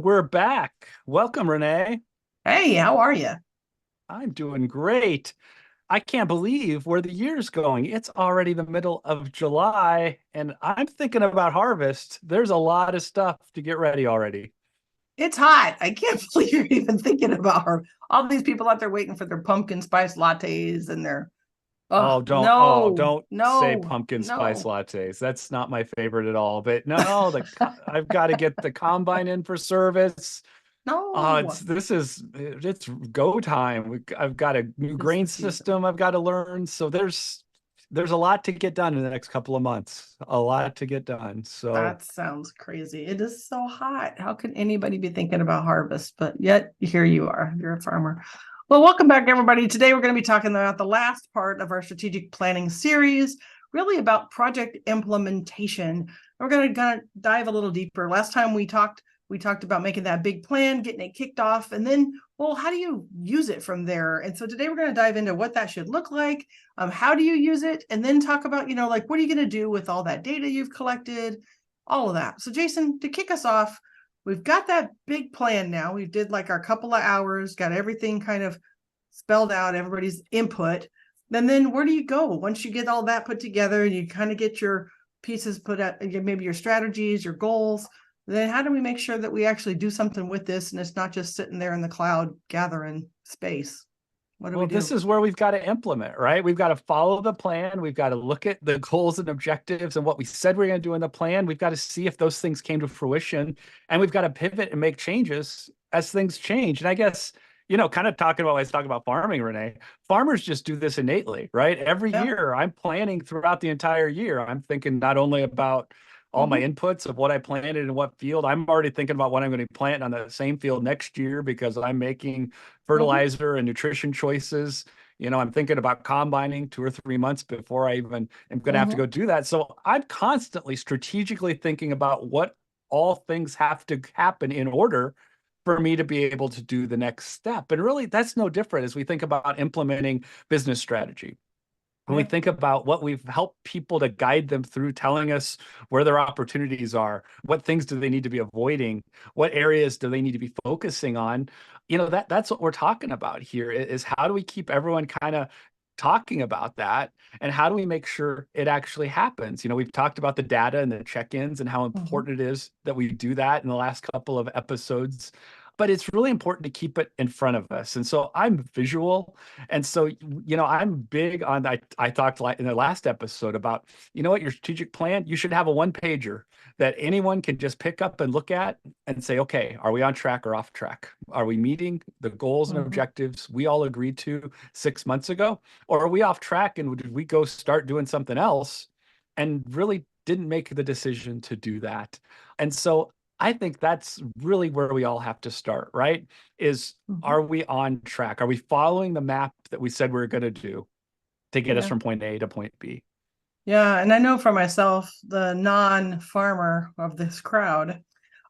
And we're back. Welcome, Renee. Hey, how are you? I'm doing great. I can't believe where the year's going. It's already the middle of July, and I'm thinking about harvest. There's a lot of stuff to get ready already. It's hot. I can't believe you're even thinking about her. All these people out there waiting for their pumpkin spice lattes and their Oh, no, don't say no, pumpkin spice no. lattes. That's not my favorite at all. But no, I've got to get the combine in for service. No. It's go time. I've got a new It's grain the season. system I've got to learn. So there's a lot to get done in the next couple of months. A lot to get done. So That sounds crazy. It is so hot. How can anybody be thinking about harvest? But yet here you are. You're a farmer. Well, welcome back, everybody. Today we're going to be talking about the last part of our strategic planning series, really about project implementation. We're going to dive a little deeper. Last time we talked about making that big plan, getting it kicked off, and then, well, how do you use it from there? And so today we're going to dive into what that should look like, how do you use it, and then talk about, like what are you going to do with all that data you've collected, all of that. So Jason, to kick us off, we've got that big plan now. We did like our couple of hours, got everything kind of spelled out, everybody's input. And then where do you go once you get all that put together and you kind of get your pieces put out, maybe your strategies, your goals? Then how do we make sure that we actually do something with this and it's not just sitting there in the cloud gathering space? What do we well, this do? is where we've got to implement, right? We've got to follow the plan. We've got to look at the goals and objectives and what we said we're going to do in the plan. We've got to see if those things came to fruition, and we've got to pivot and make changes as things change. And I guess, kind of talking about, when I was talking about farming, Renee, farmers just do this innately, right? Every Yeah. year I'm planning throughout the entire year. I'm thinking not only about all my Mm-hmm. inputs of what I planted in what field. I'm already thinking about what I'm going to plant on the same field next year because I'm making Mm-hmm. fertilizer and nutrition choices. I'm thinking about combining 2 or 3 months before I even am going to have to Mm-hmm. go do that. So I'm constantly strategically thinking about what all things have to happen in order for me to be able to do the next step. And really, that's no different as we think about implementing business strategy. When we Yeah. think about what we've helped people to guide them through, telling us where their opportunities are, what things do they need to be avoiding, what areas do they need to be focusing on, that's what we're talking about here is how do we keep everyone kind of talking about that, and how do we make sure it actually happens? We've talked about the data and the check-ins and how Mm-hmm. important it is that we do that in the last couple of episodes, but it's really important to keep it in front of us. And so I'm visual, and so, I'm big on, I talked in the last episode about, your strategic plan, you should have a one pager that anyone can just pick up and look at and say, okay, are we on track or off track? Are we meeting the goals and Mm-hmm. objectives we all agreed to 6 months ago? Or are we off track and did we go start doing something else and really didn't make the decision to do that? And so I think that's really where we all have to start, right? Is Mm-hmm. are we on track? Are we following the map that we said we are going to do to get us Yeah. from point A to point B? Yeah, and I know for myself, the non-farmer of this crowd,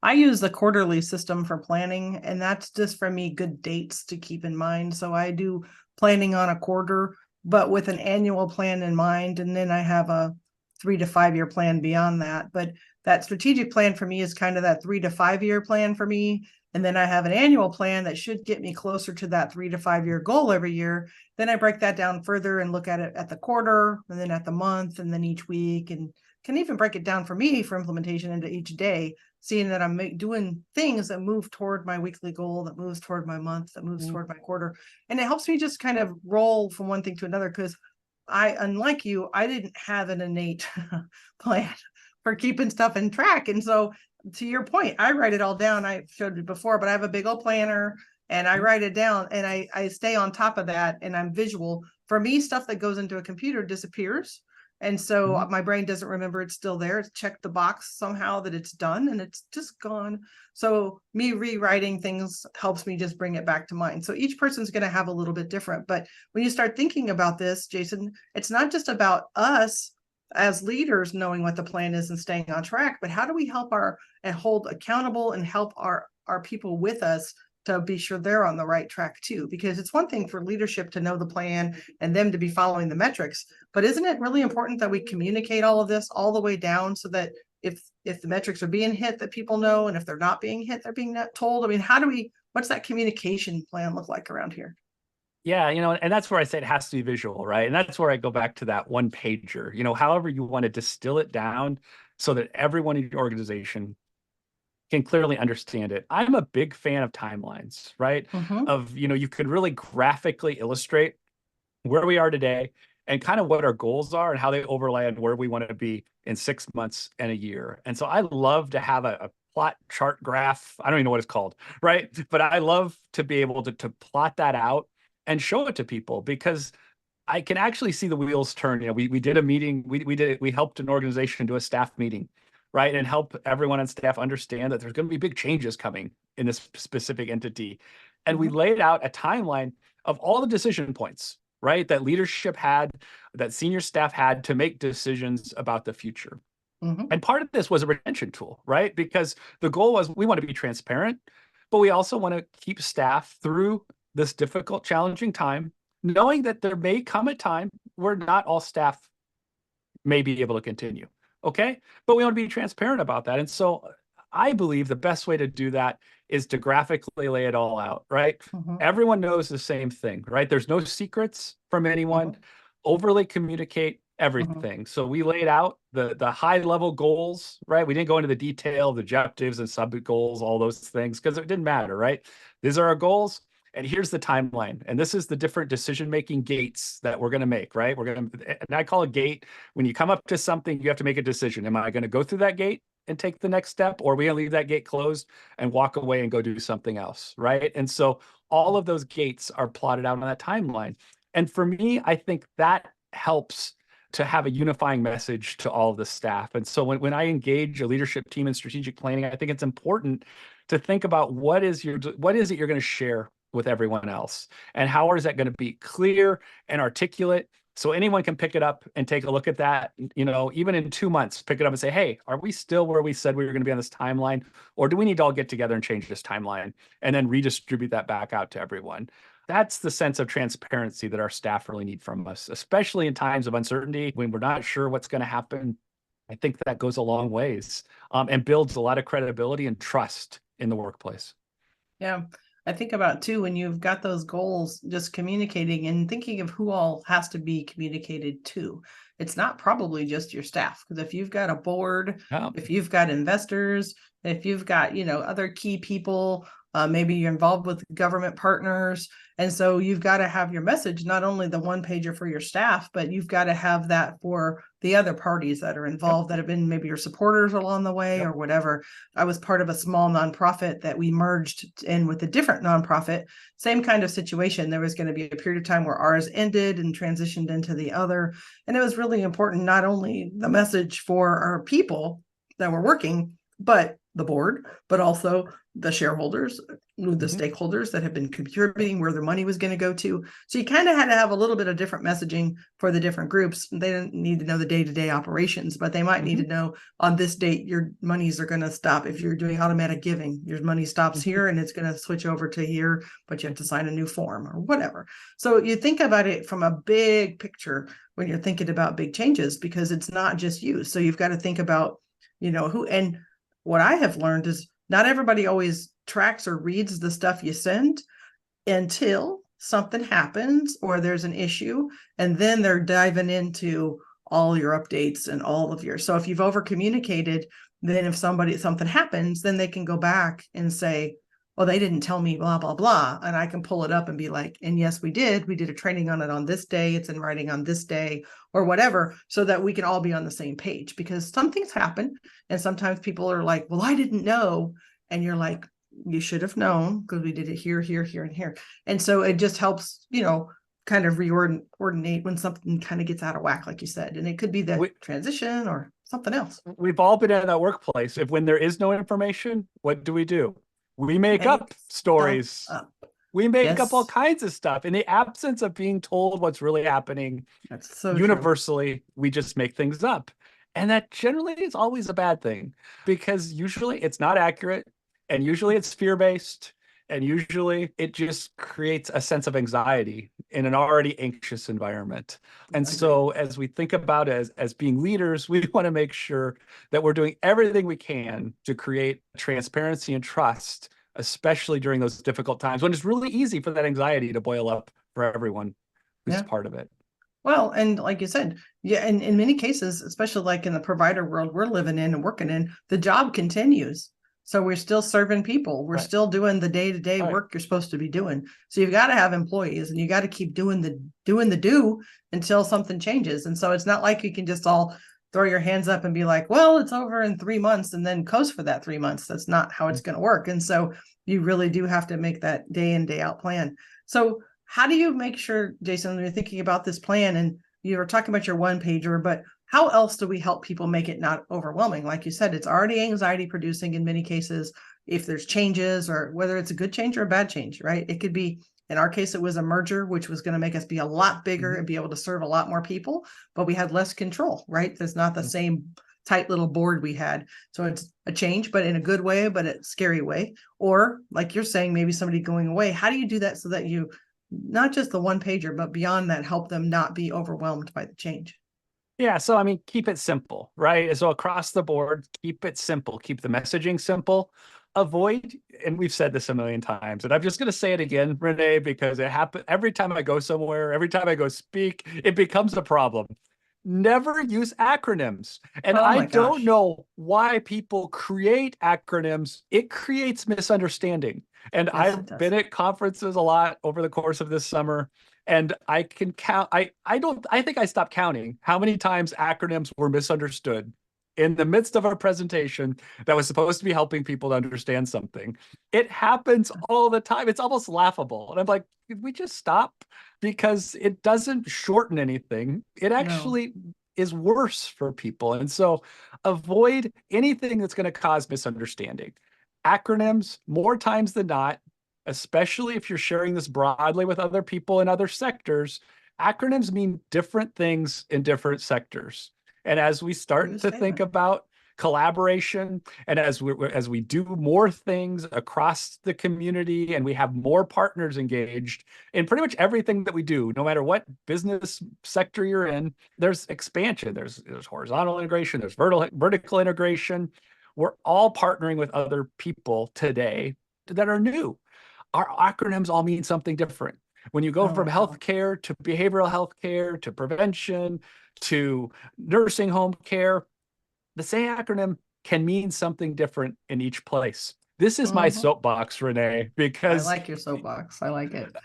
I use the quarterly system for planning, and that's just for me good dates to keep in mind. So I do planning on a quarter, but with an annual plan in mind, and then I have a 3 to 5 year plan beyond that. But that strategic plan for me is kind of that 3 to 5 year plan for me. And then I have an annual plan that should get me closer to that 3 to 5 year goal every year. Then I break that down further and look at it at the quarter and then at the month and then each week, and can even break it down for me for implementation into each day, seeing that I'm doing things that move toward my weekly goal, that moves toward my month, that moves toward my quarter. And it helps me just kind of roll from one thing to another because unlike you, I didn't have an innate plan for keeping stuff in track. And so to your point, I write it all down. I showed it before, but I have a big old planner and I write it down and I stay on top of that and I'm visual. For me, stuff that goes into a computer disappears. And so Mhm. my brain doesn't remember it's still there. It's checked the box somehow that it's done and it's just gone. So me rewriting things helps me just bring it back to mind. So each person's going to have a little bit different. But when you start thinking about this, Jason, it's not just about us as leaders knowing what the plan is and staying on track, but how do we help our and hold accountable and help our people with us to be sure they're on the right track too? Because it's one thing for leadership to know the plan and them to be following the metrics, but isn't it really important that we communicate all of this all the way down so that if the metrics are being hit, that people know, and if they're not being hit, they're being not told? I mean, what's that communication plan look like around here? Yeah, and that's where I say it has to be visual, right? And that's where I go back to that one pager, however you want to distill it down so that everyone in your organization can clearly understand it. I'm a big fan of timelines, right? Mm-hmm. You could really graphically illustrate where we are today and kind of what our goals are and how they overlay on where we want to be in 6 months and a year. And so I love to have a plot chart graph. I don't even know what it's called, right? But I love to be able to plot that out and show it to people because I can actually see the wheels turn. We did a meeting. We helped an organization do a staff meeting, right, and help everyone on staff understand that there's going to be big changes coming in this specific entity, and we Mm-hmm. laid out a timeline of all the decision points, right, that leadership had, that senior staff had to make decisions about the future. Mm-hmm. And part of this was a retention tool, right? Because the goal was we want to be transparent, but we also want to keep staff through this difficult, challenging time, knowing that there may come a time where not all staff may be able to continue. Okay. But we want to be transparent about that. And so I believe the best way to do that is to graphically lay it all out, right? Mm-hmm. Everyone knows the same thing, right? There's no secrets from anyone. Mm-hmm. Overly communicate Mm-hmm. everything. So we laid out the high level goals, right? We didn't go into the detail, the objectives and sub goals, all those things, because it didn't matter, right? These are our goals. And here's the timeline. And this is the different decision-making gates that we're going to make, right? And I call a gate when you come up to something, you have to make a decision. Am I going to go through that gate and take the next step, or are we going to leave that gate closed and walk away and go do something else, right? And so all of those gates are plotted out on that timeline. And for me, I think that helps to have a unifying message to all of the staff. And so when I engage a leadership team in strategic planning, I think it's important to think about what is it you're going to share with everyone else, and how is that going to be clear and articulate so anyone can pick it up and take a look at that, even in 2 months, pick it up and say, hey, are we still where we said we were going to be on this timeline, or do we need to all get together and change this timeline and then redistribute that back out to everyone? That's the sense of transparency that our staff really need from us, especially in times of uncertainty when we're not sure what's going to happen. I think that goes a long ways, and builds a lot of credibility and trust in the workplace. Yeah. I think about too, when you've got those goals, just communicating and thinking of who all has to be communicated to. It's not probably just your staff, because if you've got a board, Yeah. if you've got investors, if you've got, other key people, maybe you're involved with government partners. And so you've got to have your message, not only the one pager for your staff, but you've got to have that for the other parties that are involved, that have been maybe your supporters along the way or whatever. I was part of a small nonprofit that we merged in with a different nonprofit, same kind of situation. There was going to be a period of time where ours ended and transitioned into the other. And it was really important, not only the message for our people that were working, but the board, but also the shareholders, the stakeholders that have been contributing, where their money was going to go to. So you kind of had to have a little bit of different messaging for the different groups. They didn't need to know the day-to-day operations, but they might need to know on this date, your monies are going to stop. If you're doing automatic giving, your money stops here and it's going to switch over to here, but you have to sign a new form or whatever. So you think about it from a big picture when you're thinking about big changes, because it's not just you. So you've got to think about, who, and what I have learned is not everybody always tracks or reads the stuff you send until something happens or there's an issue, and then they're diving into all your updates and all of your. So if you've over communicated, then if something happens, then they can go back and say, well, they didn't tell me blah, blah, blah. And I can pull it up and be like, and yes, we did a training on it on this day. It's in writing on this day or whatever, so that we can all be on the same page, because some things happen. And sometimes people are like, well, I didn't know. And you're like, you should have known, because we did it here, here, here, and here. And so it just helps, kind of coordinate when something kind of gets out of whack, like you said. And it could be the transition or something else. We've all been in that workplace. When there is no information, what do? We make up stories. We make up all kinds of stuff. In the absence of being told what's really happening, that's so universally, true. We just make things up. And that generally is always a bad thing, because usually it's not accurate, and usually it's fear-based, And usually it just creates a sense of anxiety in an already anxious environment. And I agree. so as we think about it as being leaders, we want to make sure that we're doing everything we can to create transparency and trust, especially during those difficult times when it's really easy for that anxiety to boil up for everyone who's Yeah. part of it. Well, and like you said, yeah, and in many cases, especially like in the provider world we're living in and working in, the job continues. So we're still serving people. We're Right. still doing the day-to-day Right. work you're supposed to be doing. So you've got to have employees and you got to keep doing the do until something changes. And so it's not like you can just all throw your hands up and be like, well, it's over in 3 months and then coast for that 3 months. That's not how it's going to work. And so you really do have to make that day in, day out plan. So how do you make sure, Jason, when you're thinking about this plan and you were talking about your one pager, but how else do we help people make it not overwhelming? Like you said, it's already anxiety producing in many cases. If there's changes or whether it's a good change or a bad change, right? It could be, in our case, it was a merger, which was going to make us be a lot bigger and be able to serve a lot more people, but we had less control, right? There's not the same tight little board we had. So it's a change, but in a good way, but a scary way. Or like you're saying, maybe somebody going away. How do you do that so that you not just the one pager, but beyond that, help them not be overwhelmed by the change? Yeah, so I mean, keep it simple, right? So across the board, keep it simple, keep the messaging simple. Avoid, and we've said this a million times, and I'm just going to say it again, Renee, because it happens every time I go somewhere, every time I go speak, it becomes a problem. Never use acronyms. And Oh I my don't gosh. know why people create acronyms. It creates misunderstanding. And Yes, it I've does. been at conferences a lot over the course of this summer, and I can count. I think I stopped counting how many times acronyms were misunderstood in the midst of a presentation that was supposed to be helping people to understand something. It happens all the time. It's almost laughable. And I'm like, could we just stop? Because it doesn't shorten anything. It No. actually is worse for people. And so avoid anything that's going to cause misunderstanding. Acronyms, more times than not, especially if you're sharing this broadly with other people in other sectors, acronyms mean different things in different sectors. And as we True start to think statement. about collaboration, and as we do more things across the community and we have more partners engaged in pretty much everything that we do, no matter what business sector you're in, there's expansion, there's horizontal integration, there's vertical integration. We're all partnering with other people today that are new. Our acronyms all mean something different. When you go Oh from my God. healthcare to behavioral health care to prevention to nursing home care, the same acronym can mean something different in each place. This is my Mhm. soapbox, Renee, I because like your soapbox. I like it.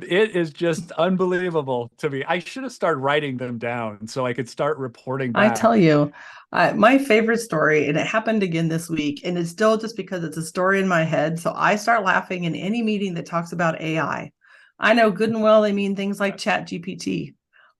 it is just unbelievable to me. I should have started writing them down so I could start reporting I tell back. you, my favorite story, and it happened again this week, and it's still just because it's a story in my head. So I start laughing in any meeting that talks about AI. I know good and well they mean things like Chat GPT,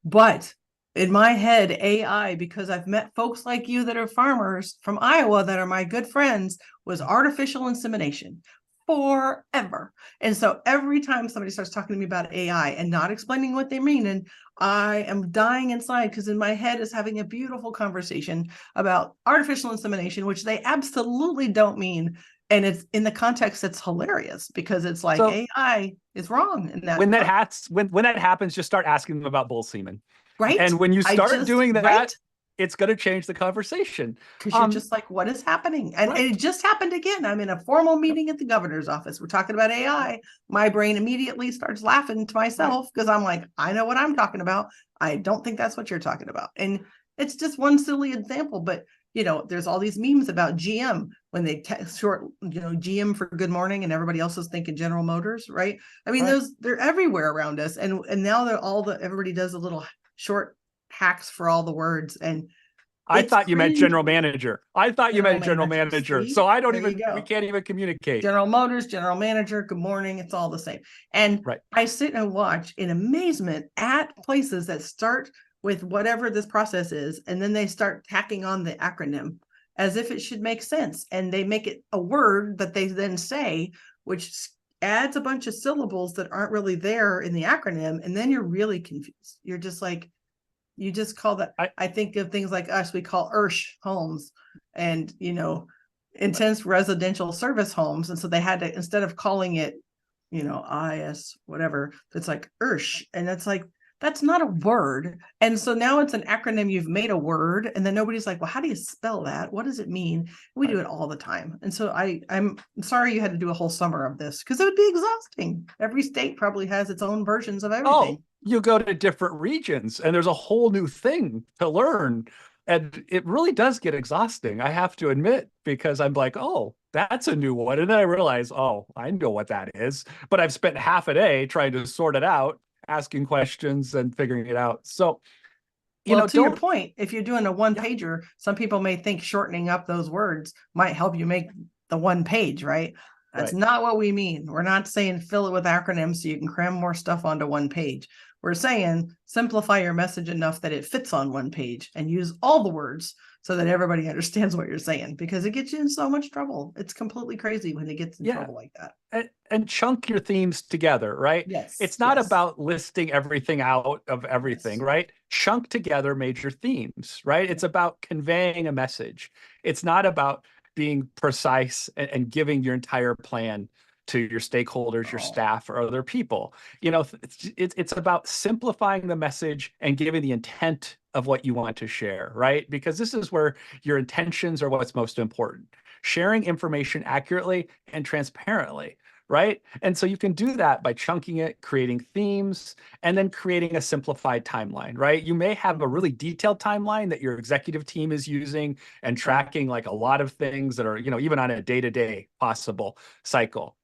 but in my head, AI, because I've met folks like you that are farmers from Iowa that are my good friends, was artificial insemination forever. And so every time somebody starts talking to me about AI and not explaining what they mean, and I am dying inside because in my head is having a beautiful conversation about artificial insemination, which they absolutely don't mean. And it's in the context that's hilarious because it's like So AI is wrong in that when that context, hats when that happens, just start asking them about bull semen. right? And when you I start just, doing right? that, it's going to change the conversation. Because you're Um, just like, what is happening? And right. it just happened again. I'm in a formal Yep. meeting at the governor's office. We're talking about AI. My brain immediately starts laughing to Right. myself because I'm like, I know what I'm talking about. I don't think that's what you're talking about. And it's just one silly example, but there's all these memes about GM when they short, GM for good morning, and everybody else is thinking General Motors, right? I mean, Right. they're everywhere around us, and now they're everybody does a little short hacks for all the words, and I it's thought you meant cringe. general manager. I thought you General meant general manager. manager. See, So there you we go. can't even communicate. General Motors, general manager, good morning. It's all the same. And Right. I sit and watch in amazement at places that start with whatever this process is, and then they start tacking on the acronym as if it should make sense. And they make it a word that they then say, which adds a bunch of syllables that aren't really there in the acronym. And then you're really confused. You're just like, you just call that. I I think of things like us, we call IRSH homes and, intense residential service homes. And so they had to, instead of calling it IS, whatever. It's like Ursh. And it's like, that's not a word. And so now it's an acronym. You've made a word. And then nobody's like, well, how do you spell that? What does it mean? We do it all the time. And so I'm sorry you had to do a whole summer of this because it would be exhausting. Every state probably has its own versions of everything. Oh, you go to different regions and there's a whole new thing to learn. And it really does get exhausting, I have to admit, because I'm like, oh, that's a new one. And then I realize, oh, I know what that is. But I've spent half a day trying to sort it out, asking questions and figuring it out. So, Well, to your don't, point, if you're doing a one pager, some people may think shortening up those words might help you make the one page, right? That's right. not what we mean. We're not saying fill it with acronyms so you can cram more stuff onto one page. We're saying simplify your message enough that it fits on one page and use all the words so that everybody understands what you're saying, because it gets you in so much trouble. It's completely crazy when it gets in trouble like that. And chunk your themes together, right? Yes. It's not yes. about listing everything out of everything, Yes. right? Chunk together major themes, right? It's about conveying a message. It's not about being precise and giving your entire plan to your stakeholders, your staff, or other people. It's about simplifying the message and giving the intent of what you want to share, right? Because this is where your intentions are what's most important. Sharing information accurately and transparently, right? And so you can do that by chunking it, creating themes, and then creating a simplified timeline, right? You may have a really detailed timeline that your executive team is using and tracking like a lot of things that are, even on a day-to-day possible cycle.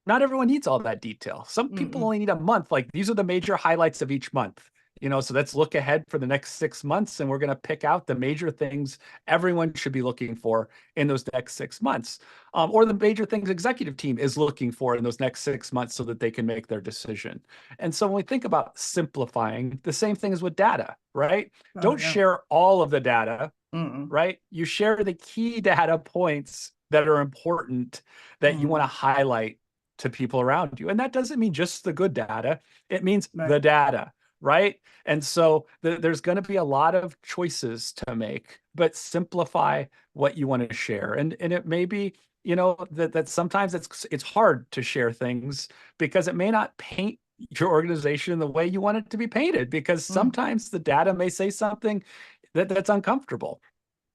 Not everyone needs all that detail. Some people only need a month. Like, these are the major highlights of each month. So let's look ahead for the next 6 months, and we're going to pick out the major things everyone should be looking for in those next 6 months, or the major things executive team is looking for in those next 6 months so that they can make their decision. And so when we think about simplifying, the same thing is with data, right? Don't share all of the data, right? You share the key data points that are important that you want to highlight to people around you. And that doesn't mean just the good data. It means the data, right? And so there's going to be a lot of choices to make, but simplify what you want to share. And it may be, that sometimes it's hard to share things because it may not paint your organization the way you want it to be painted, because sometimes the data may say something that's uncomfortable.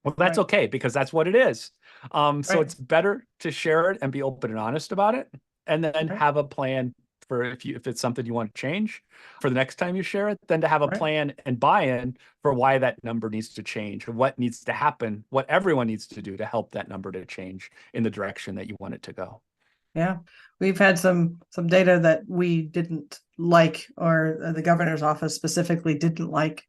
Well, that's okay, because that's what it is. So it's better to share it and be open and honest about it, and then have a plan for if it's something you want to change for the next time you share it, then to have a plan and buy-in for why that number needs to change, or what needs to happen, what everyone needs to do to help that number to change in the direction that you want it to go. Yeah, we've had some data that we didn't like, or the governor's office specifically didn't like,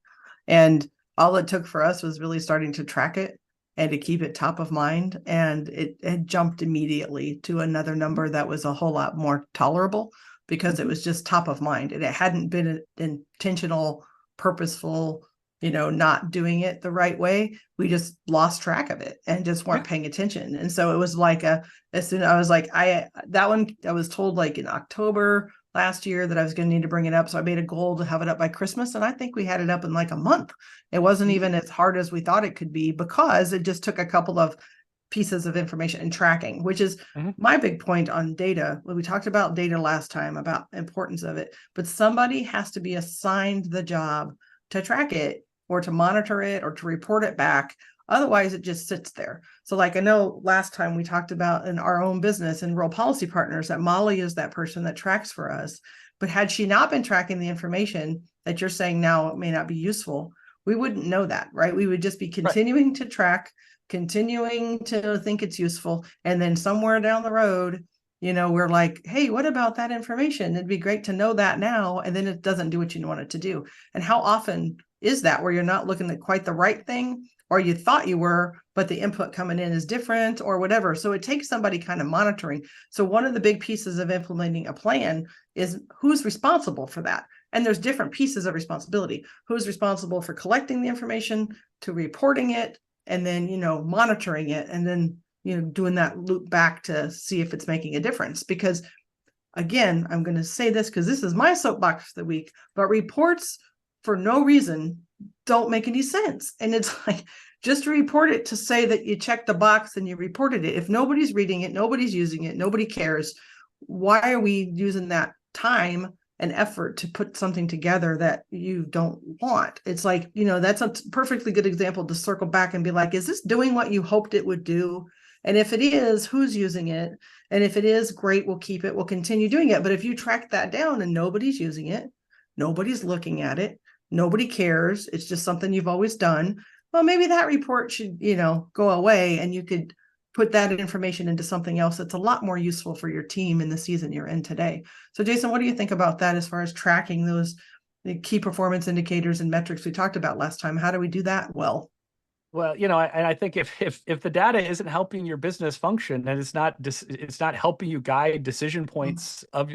and all it took for us was really starting to track it and to keep it top of mind, and it had jumped immediately to another number that was a whole lot more tolerable, because it was just top of mind and it hadn't been an intentional, purposeful, not doing it the right way. We just lost track of it and just weren't paying attention. And so it was like as soon I was like, I was told like in October last year that I was going to need to bring it up. So I made a goal to have it up by Christmas. And I think we had it up in like a month. It wasn't even as hard as we thought it could be, because it just took a couple of pieces of information and tracking, which is my big point on data. When we talked about data last time, about importance of it, but somebody has to be assigned the job to track it, or to monitor it, or to report it back. Otherwise, it just sits there. So like, I know last time we talked about in our own business and Rural Policy Partners that Molly is that person that tracks for us. But had she not been tracking the information that you're saying now it may not be useful, we wouldn't know that, right? We would just be continuing to track, continuing to think it's useful. And then somewhere down the road, we're like, hey, what about that information? It'd be great to know that now. And then it doesn't do what you want it to do. And how often is that, where you're not looking at quite the right thing, or you thought you were, but the input coming in is different or whatever. So it takes somebody kind of monitoring. So one of the big pieces of implementing a plan is who's responsible for that. And there's different pieces of responsibility. Who's responsible for collecting the information, to reporting it, and then, monitoring it, and then, doing that loop back to see if it's making a difference. Because again, I'm going to say this because this is my soapbox for the week, but reports for no reason don't make any sense. And it's like, just report it to say that you checked the box and you reported it. If nobody's reading it, nobody's using it, nobody cares, why are we using that time and effort to put something together that you don't want? It's like, that's a perfectly good example to circle back and be like, is this doing what you hoped it would do? And if it is, who's using it? And if it is, great, we'll keep it, we'll continue doing it. But if you track that down and nobody's using it, nobody's looking at it, nobody cares, it's just something you've always done, well, maybe that report should, go away, and you could put that information into something else that's a lot more useful for your team in the season you're in today. So Jason, what do you think about that as far as tracking those key performance indicators and metrics we talked about last time? How do we do that well? Well, and I think if the data isn't helping your business function, and it's not helping you guide decision points of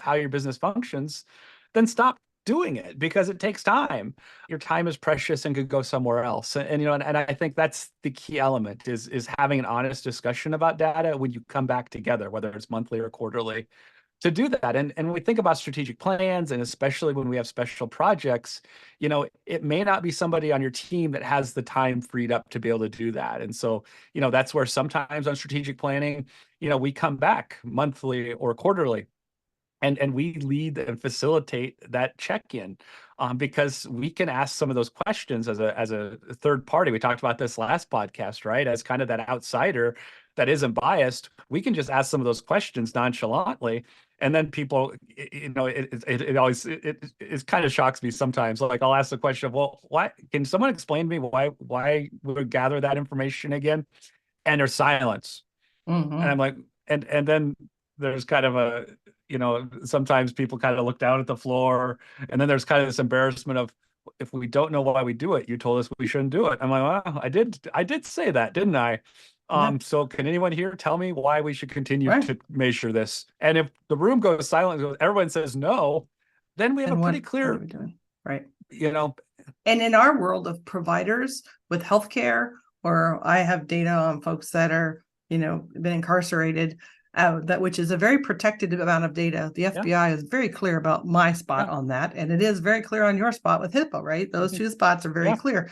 how your business functions, then stop doing it, because it takes time. Your time is precious and could go somewhere else. And I think that's the key element is having an honest discussion about data when you come back together, whether it's monthly or quarterly, to do that. And when we think about strategic plans, and especially when we have special projects, it may not be somebody on your team that has the time freed up to be able to do that. And so, that's where sometimes on strategic planning, we come back monthly or quarterly, and we lead and facilitate that check-in, because we can ask some of those questions as a third party. We talked about this last podcast, right? As kind of that outsider that isn't biased, we can just ask some of those questions nonchalantly, and then people, it always it kind of shocks me sometimes. Like, I'll ask the question of, well, why, can someone explain to me why we would gather that information again? And there's silence, and I'm like, and then there's kind of a, sometimes people kind of look down at the floor, and then there's kind of this embarrassment of, if we don't know why we do it, you told us we shouldn't do it. I'm like, well, I did say that, didn't I? Yeah. So can anyone here tell me why we should continue Right. to measure this? And if the room goes silent, everyone says no, then we have And a what pretty are clear, we doing? Right. you know, And in our world of providers with healthcare, or I have data on folks that are, been incarcerated, that which is a very protected amount of data. The yeah, FBI is very clear about my spot yeah, on that, and it is very clear on your spot with HIPAA, right? Those mhm, two spots are very yeah, clear.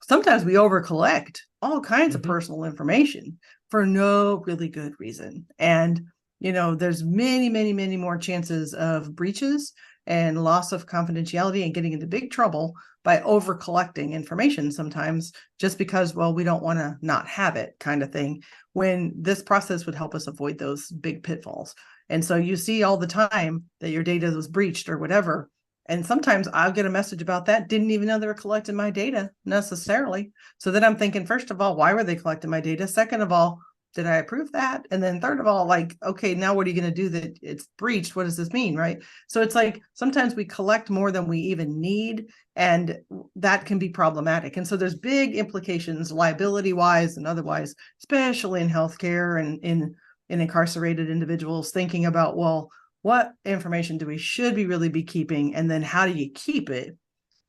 Sometimes we over collect all kinds of mhm, personal information for no really good reason. And, there's many, many, many more chances of breaches and loss of confidentiality and getting into big trouble by over collecting information sometimes, just because, well, we don't want to not have it, kind of thing, when this process would help us avoid those big pitfalls. And so you see all the time that your data was breached or whatever, and sometimes I'll get a message about that. Didn't even know they were collecting my data necessarily. So then I'm thinking, first of all, why were they collecting my data? Second of all, did I approve that? And then third of all, like, okay, now what are you going to do that it's breached? What does this mean? Right. So it's like sometimes we collect more than we even need, and that can be problematic. And so there's big implications, liability wise and otherwise, especially in healthcare and in incarcerated individuals, thinking about, well, what information do we should be really be keeping, and then how do you keep it?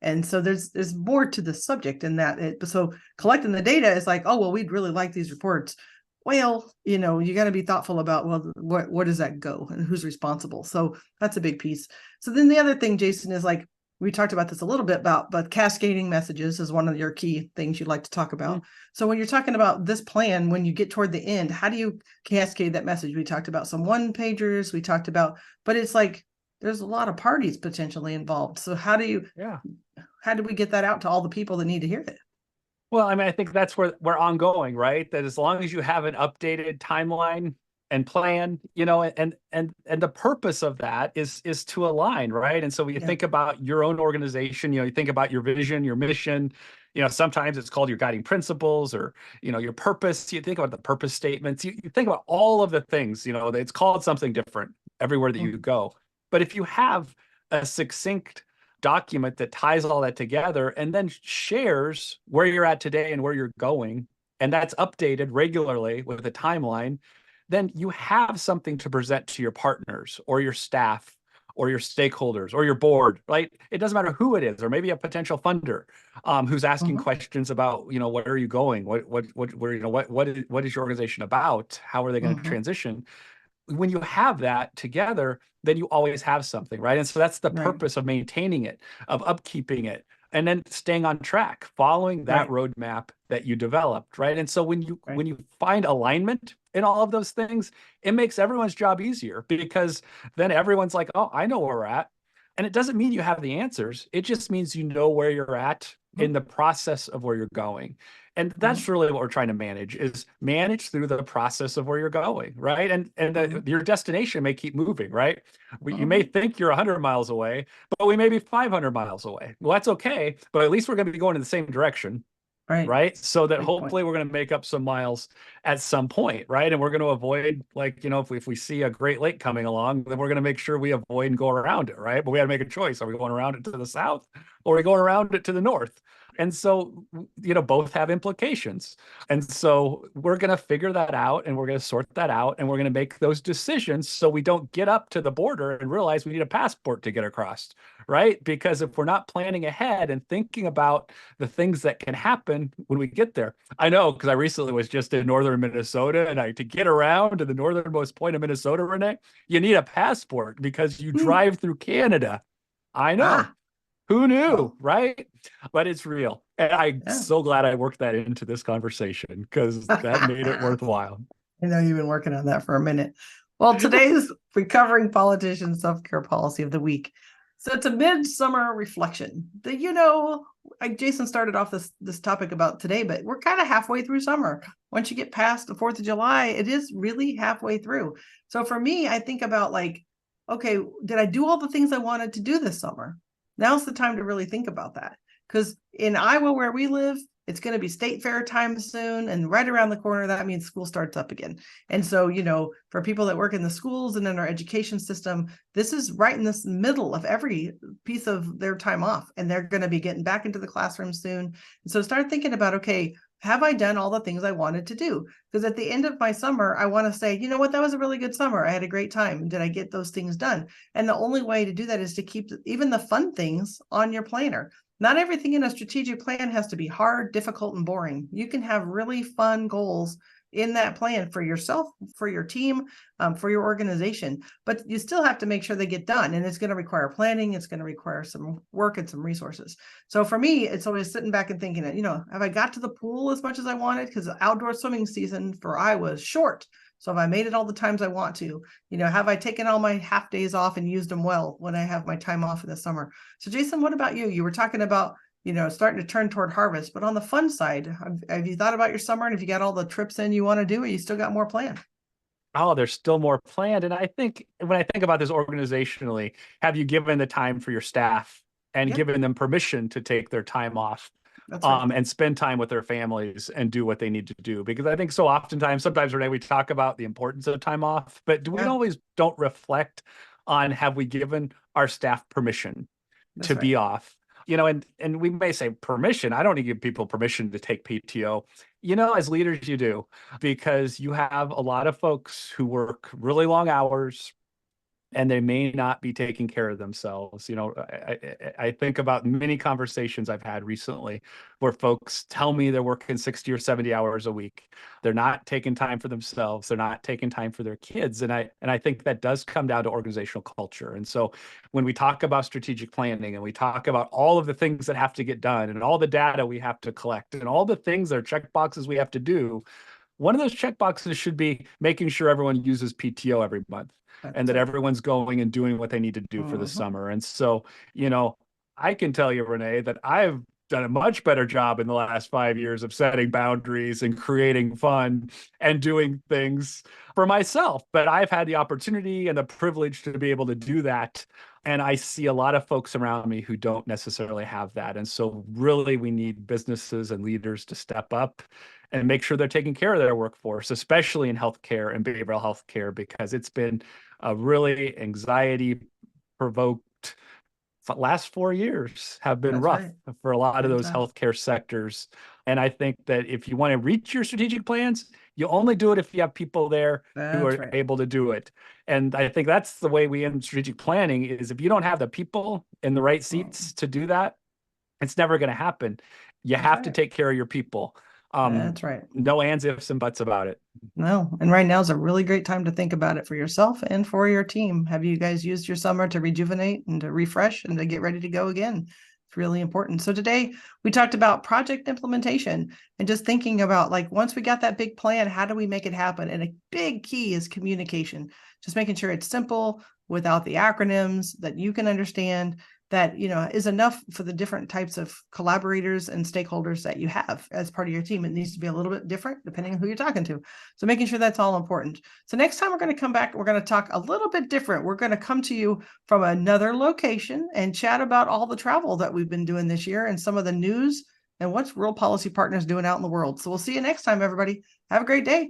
And so there's more to the subject in that. So collecting the data is like, oh, well, we'd really like these reports. Well, you got to be thoughtful about, well, where does that go and who's responsible? So that's a big piece. So then the other thing, Jason, is like, we talked about this a little bit about, but cascading messages is one of your key things you'd like to talk about. So when you're talking about this plan, when you get toward the end, how do you cascade that message? We talked about some one pagers, but it's like, there's a lot of parties potentially involved. So how do yeah. we get that out to all the people that need to hear it? Well, I mean, I think that's where we're ongoing, right? That as long as you have an updated timeline and plan, and the purpose of that is to align, right? And so when you Yeah. think about your own organization, you think about your vision, your mission, sometimes it's called your guiding principles, or your purpose. You think about the purpose statements. You think about all of the things, it's called something different everywhere that you go. But if you have a succinct document that ties all that together and then shares where you're at today and where you're going, and that's updated regularly with a timeline, then you have something to present to your partners or your staff or your stakeholders or your board, right? It doesn't matter who it is, or maybe a potential funder, who's asking questions about, where are you going? What is your organization about? How are they going to transition? When you have that together, then you always have something, right? And so that's the Right. purpose of maintaining it, of upkeeping it, and then staying on track, following that Right. roadmap that you developed, right? And so Right. when you find alignment in all of those things, it makes everyone's job easier because then everyone's like, oh, I know where we're at. And it doesn't mean you have the answers. It just means you know where you're at in Mhm. the process of where you're going. And Mhm. that's really what we're trying to manage is manage through the process of where you're going, right? And Mhm. your destination may keep moving, right? You may Mhm. think you're 100 miles away, but we may be 500 miles away. Well, that's okay, but at least we're going to be going in the same direction, Right. right? So that Great point. hopefully we're going to make up some miles at some point, right? And we're going to avoid, like, if we see a Great Lake coming along, then we're going to make sure we avoid and go around it, right? But we got to make a choice. Are we going around it to the south or are we going around it to the north? And so, both have implications. And so we're going to figure that out and we're going to sort that out and we're going to make those decisions so we don't get up to the border and realize we need a passport to get across, right? Because if we're not planning ahead and thinking about the things that can happen when we get there. I know because I recently was just in northern Minnesota, and to get around to the northernmost point of Minnesota, Renee, you need a passport because you Hmm. drive through Canada. I know. Ah, Who knew, well, right? But it's real. And I'm yeah. so glad I worked that into this conversation because that made it I worthwhile. know you've been working on that for a minute. Well, today's recovering politician self-care policy of the week. So it's a midsummer reflection. Jason started off this topic about today, but we're kind of halfway through summer. Once you get past the 4th of July, it is really halfway through. So for me, I think about like, okay, did I do all the things I wanted to do this summer? Now's the time to really think about that. Because in Iowa, where we live, it's going to be state fair time soon. And right around the corner, that means school starts up again. And so, for people that work in the schools and in our education system, this is right in this middle of every piece of their time off. And they're going to be getting back into the classroom soon. And so start thinking about, okay, have I done all the things I wanted to do? Because at the end of my summer, I want to say, you know what, that was a really good summer. I had a great time. Did I get those things done? And the only way to do that is to keep even the fun things on your planner. Not everything in a strategic plan has to be hard, difficult, and boring. You can have really fun goals in that plan for yourself, for your team, for your organization, but you still have to make sure they get done. And it's going to require planning. It's going to require some work and some resources. So for me, it's always sitting back and thinking, have I got to the pool as much as I wanted? Because the outdoor swimming season for Iowa is short. So if I made it all the times I want to, have I taken all my half days off and used them well when I have my time off in the summer? So Jason, what about you? You were talking about, starting to turn toward harvest, but on the fun side, have you thought about your summer? And have you got all the trips in you want to do, or you still got more planned? Oh, there's still more planned. And I think when I think about this organizationally, have you given the time for your staff and Yep, given them permission to take their time off, that's right. and spend time with their families and do what they need to do? Because I think so oftentimes, sometimes Renee, we talk about the importance of time off, but do we Yeah, always don't reflect on have we given our staff permission that's to right. be off? And we may say permission. I don't need to give people permission to take PTO. As leaders, you do, because you have a lot of folks who work really long hours and they may not be taking care of themselves. I think about many conversations I've had recently where folks tell me they're working 60 or 70 hours a week. They're not taking time for themselves. They're not taking time for their kids. And I think that does come down to organizational culture. And so when we talk about strategic planning and we talk about all of the things that have to get done and all the data we have to collect and all the things that are check boxes we have to do, one of those check boxes should be making sure everyone uses PTO every month and That's that right. everyone's going and doing what they need to do for the Mhm. summer. And so, I can tell you, Renee, that I've done a much better job in the last 5 years of setting boundaries and creating fun and doing things for myself. But I've had the opportunity and the privilege to be able to do that. And I see a lot of folks around me who don't necessarily have that. And so, really, we need businesses and leaders to step up and make sure they're taking care of their workforce, especially in healthcare and behavioral health care, because it's been a really anxiety provoked last 4 years have been That's rough right. for a lot of Been those tough. healthcare sectors. And I think that if you want to reach your strategic plans, you only do it if you have people there who That's are right. able to do it. And I think that's the way we end strategic planning is if you don't have the people in the right Mm, seats to do that, it's never going to happen. You that's have to right. take care of your people. That's right. No ands, ifs, and buts about it. No, and right now is a really great time to think about it for yourself and for your team. Have you guys used your summer to rejuvenate and to refresh and to get ready to go again It's really important. So today we talked about project implementation and just thinking about, like, once we got that big plan, how do we make it happen? And a big key is communication, just making sure it's simple without the acronyms, that you can understand, that, you know, is enough for the different types of collaborators and stakeholders that you have as part of your team. It needs to be a little bit different depending on who you're talking to. So making sure that's all important. So next time we're going to come back, we're going to talk a little bit different. We're going to come to you from another location and chat about all the travel that we've been doing this year and some of the news and what's Rural Policy Partners doing out in the world. So we'll see you next time, everybody. Have a great day.